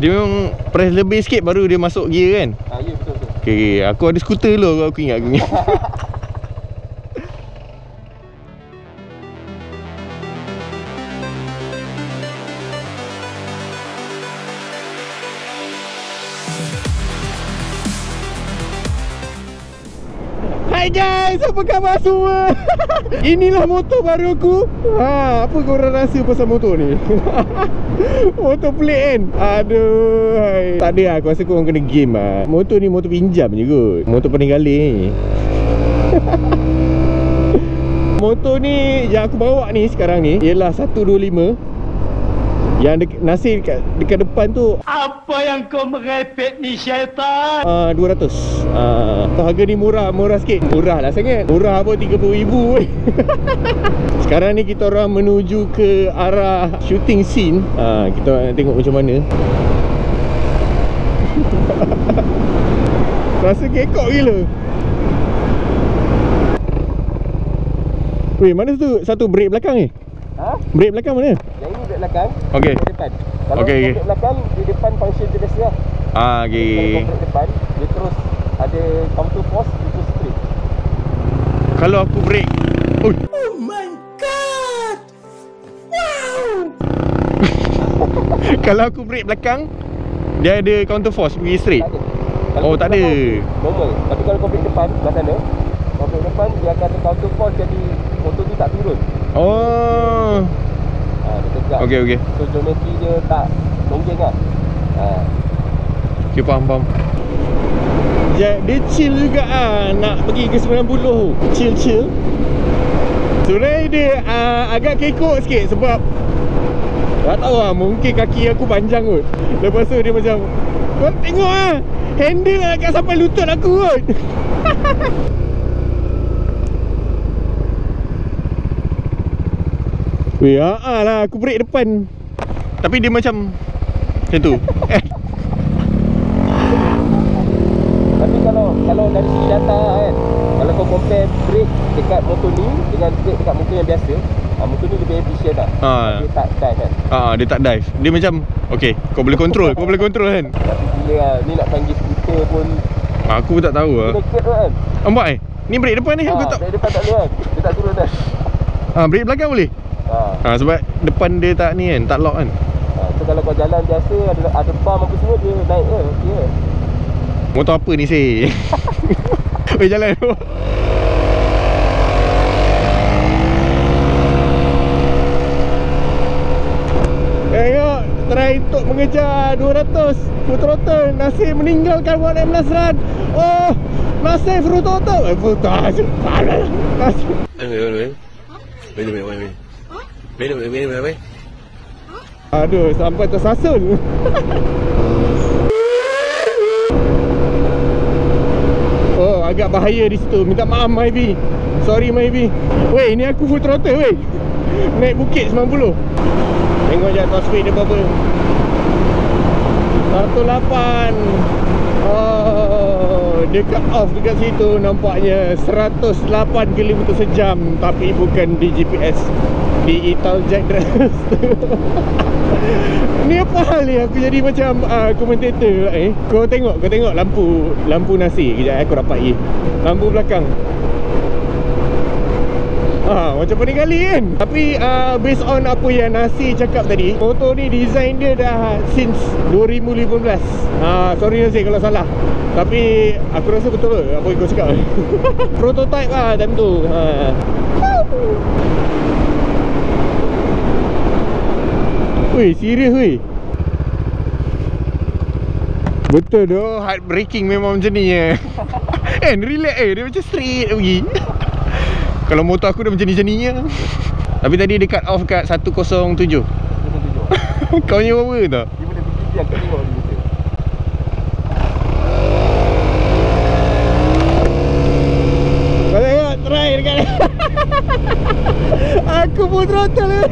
Dia memang press lebih sikit baru dia masuk gear kan? Ya betul. Okay, aku ada skuter dulu, aku ingat. Hai guys, apa khabar semua? Inilah motor baru aku. Apa korang rasa pasal motor ni? Motor pelik kan? Aduh, hai. Tak ada lah, aku rasa korang kena game lah. Motor ni motor pinjam je kot. Motor peninggalan ni. Motor ni yang aku bawa ni sekarang ni ialah 125. Yang nasi dekat depan tu. Apa yang kau merepek ni syaitan? 200. Harga ni murah sikit. Murah lah sangat. Murah apa 30,000. Sekarang ni kita orang menuju ke arah shooting scene. Kita nak tengok macam mana. Rasa kekok gila. Weh, mana satu brake belakang ni? Brake belakang mana? Yang ini brake belakang. Okey. Depan. Kalau Okey. brake belakang di depan function dia biasa lah. Okey. Kalau brake depan dia terus ada counter force, dia terus straight. Kalau aku brake. Oh my god! Wow! Kalau aku brake belakang, dia ada counter force pergi straight. Tak ada. Oh, tak ada. Normal. Tapi kalau kau brake depan belah sana, kau brake depan dia akan ada counter force, jadi motor tu tak turun. Oh. Dia tegak. Okey. So geometri dia tak longgeng lah. Okay, faham. Dia chill juga nak pergi ke 90. Chill. Sebenarnya dia agak kekok sikit sebab tak tahu lah, mungkin kaki aku panjang kot. Lepas tu dia macam, kau tengok handle lah kat sampai lutut aku kot. Weh, lah aku brake depan. Tapi dia macam tu. Tapi kalau dari segi data kan, kalau kau compare brake dekat motor ni dengan brake dekat motor yang biasa, motor ni lebih efisien lah. Dia tak dive kan. Dia tak dive. Dia macam okay, kau boleh control. Kau boleh control kan. Tapi gila lah, ni nak panggil skuter pun aku pun tak tahu lah. kena kerap kan. Nampak ni brake depan ni aku tak. Brake depan tak boleh kan. Dia tak turun kan. Brake belakang boleh. Sebab depan dia tak ni kan, tak lock kan. So kalau kau jalan biasa ada bump apa semua, dia naik ke. Okay. Motor apa ni sih? Weh, jalan. Tengok, try untuk mengejar 200 full throttle. Nasib meninggalkan 116 run. Oh, Nasib full throttle. Full throttle. Nasib. Wait. Aduh, sampai tersasul. Oh, agak bahaya di situ. Minta maaf Maybe. Sorry Maybe. Weh, ni aku full throttle weh. Naik bukit 90. Tengok je top speed dia berapa. 18. Oh, dia cut off dekat situ. Nampaknya 108 km sejam. Tapi bukan di GPS, di Italjet Dress. Ni apa hal ni? Aku jadi macam komentator lah Kau tengok lampu nasi. Kejap aku rapat lampu belakang. Macam peninggali kan. Tapi based on apa yang Nasi cakap tadi, motor ni design dia dah since 2015. Sorry Nasi kalau salah, tapi aku rasa betul apa yang kau cakap. Prototype lah time tu. Weh, serius weh. Betul doh, heartbreaking memang macam ni relax dia macam straight pergi. Kalau motor aku dah macam ni Tapi tadi dia cut off kat 107. Kau punya berapa tau? Dia boleh pergi yang kat tengok dia betul. Kau tengok, try dekat ni. Aku pun throttle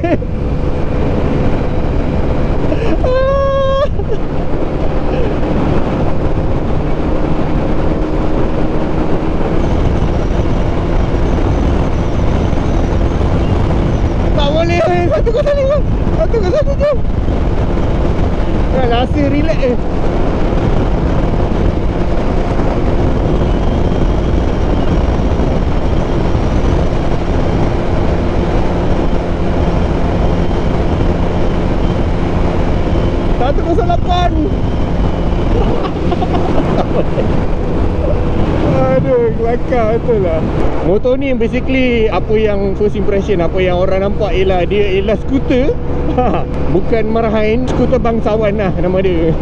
Tak boleh 107. rasa relax Aduh, kelakar betul lah. Motor ni basically apa yang first impression, apa yang orang nampak ialah dia ialah skuter. Bukan marahin, skuter bangsawan lah nama dia.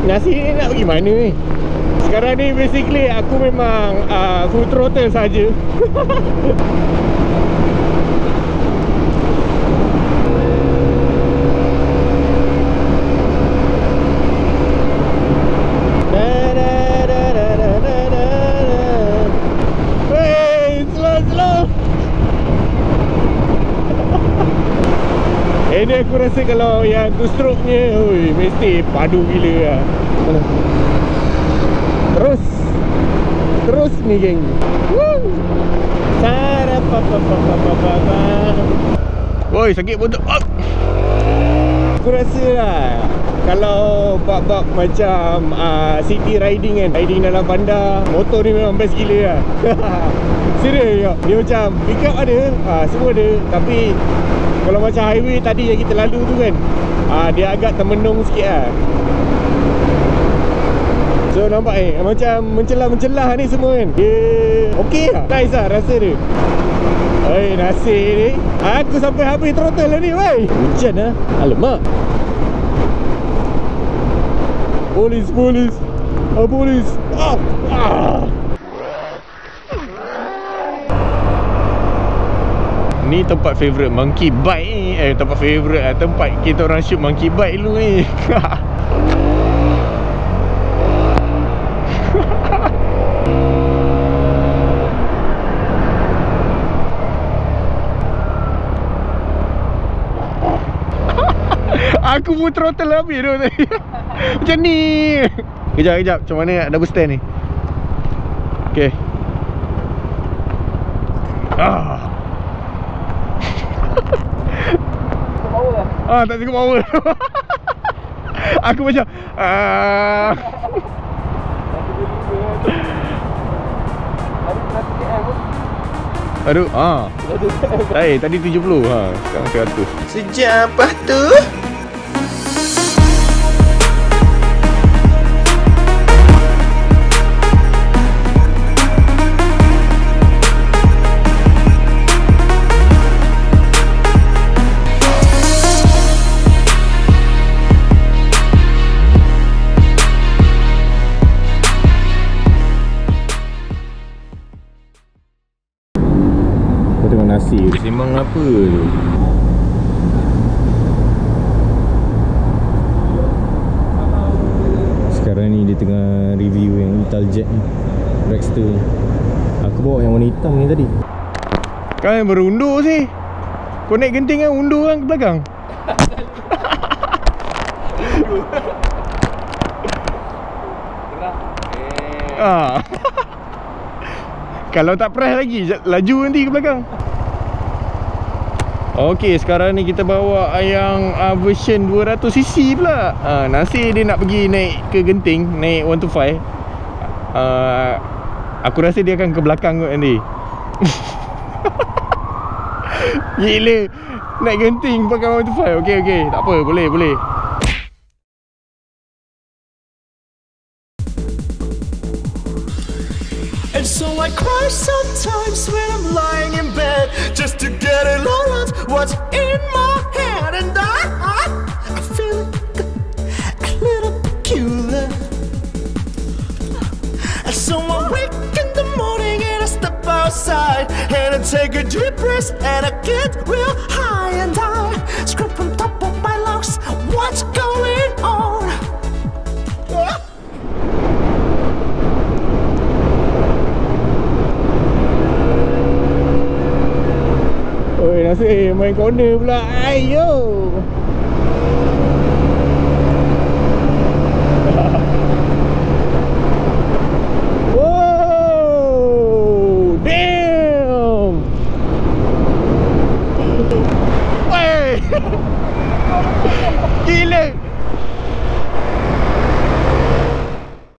Nasi ni nak pergi mana ni? Sekarang ni basically aku memang full throttle saja. Ini aku rasa kalau yang two stroke nya, oi, mesti padu gila lah. Terus ni geng. Cara pa. Oi, sakit betul. Aku rasa lah kalau bab-bab macam city riding kan, riding dalam bandar, motor ni memang best gila lah. Serius, dia macam pick up ada, semua ada. Tapi kalau macam highway tadi yang kita lalu tu kan, dia agak termenung sikit lah. So nampak macam mencelah-mencelah ni semua kan. Dia okey lah, nice lah rasa dia. Nasi ni aku sampai habis throttle lah ni weh. Hujan lah, alamak. Polis. Polis. Ni tempat favourite monkey bike ni. Tempat favourite lah, tempat kita orang shoot monkey bike dulu ni. Aku pun throttle habis tu tadi. Macam ni. Kejap, macam mana nak double stand ni? Okay. Tak cukup power. Aku macam aduh, tadi 70, sekarang 100. Sejak apa tu? Nasi sembang apa tu? Sekarang ni dia tengah review yang Italjet ni, Dragster. Aku bawa yang warna hitam ni tadi. Kan berundur sih. Kau naik genting kan, undur kan ke belakang. Kalau tak press lagi, laju nanti ke belakang. Okey, sekarang ni kita bawa yang version 200cc pula. Nasi dia nak pergi naik ke genting, naik 125. Aku rasa dia akan ke belakang kot nanti. Gila, naik genting pakai 125. Okey, tak apa, boleh. And so I cry sometimes when I'm lying in bed, just to get it all out what's in my head. And I feel a little peculiar. And so I wake in the morning and I step outside and I take a deep breath and I get real high. And I scream on top of my lungs, what's going on? Nasi main corner pula. Ayo. Wow, damn. Wey. Gila.